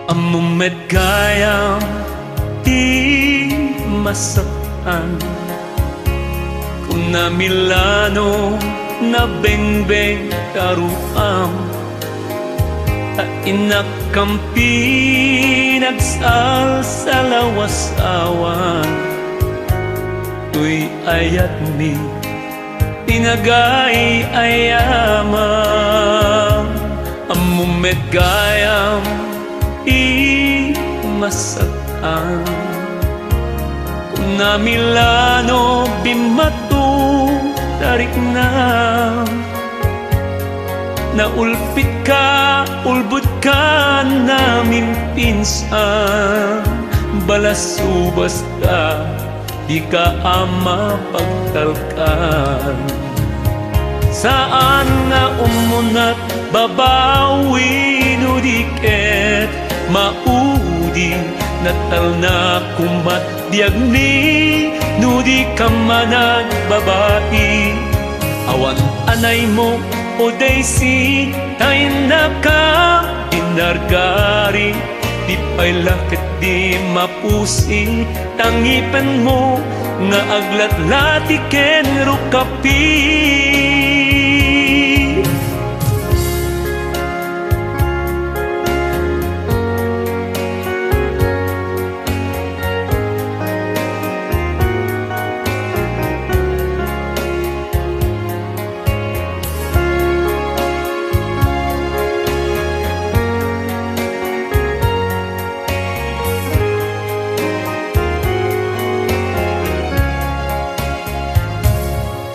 Amumet gayam di masaktan kung na Milano na bengbeng karuam inakampi nagsal sa lawasawan tuy ayat mi tinagay ayaman amumet gayam di masaktan kung na Milano bimatu tarik na naulpit ka, ulbud ka namin pinsan balasubas ka, di ka ama pagtalkan saan nga umunat babawi no diket maudi natal na kumat diagni no di ka manag babae awan anay mo o Daisy tayo na ka inargari di pa'y lakit di mapusi tangipan mo nga aglat-lati ken rukapi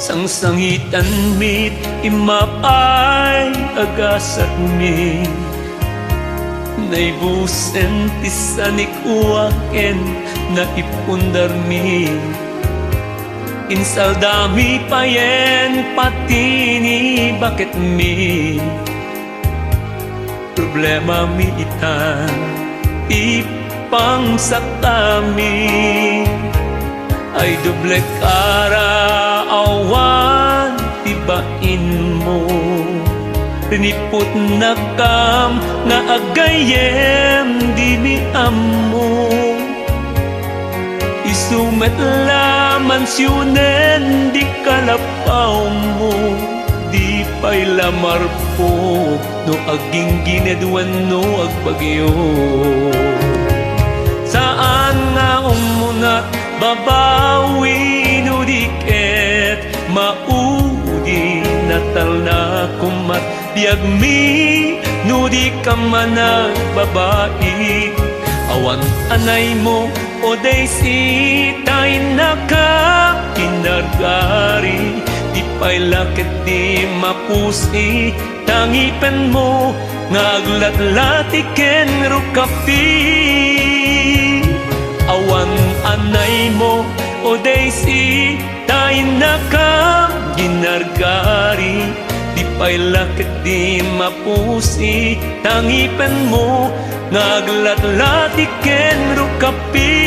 Sangsangitan mit imapay agasat mi naibusen tisanik uwaken na ipundar mi insaldami payen patini bakit mi problema mi itan ipang sakami ay doble kara awan tibain mo rinipot na kam nga agayem di mi amo isumet laman siyunen di kalapaw mo di pa'y lamar po no aging ginedwan no agbagyo saan nga umunat babawi no diket maudi natal na kumat biag mi no di ka manag babae awan anay mo o Daisy tayo na ka kinargari di pa'y lakit di mapusi tangipan mo nga aglat-lati ken rukapi awan anay mo o Daisy tayo na ka ginargari di pa'y lakit di mapusi tangipan mo nga aglat-lati ken rukapi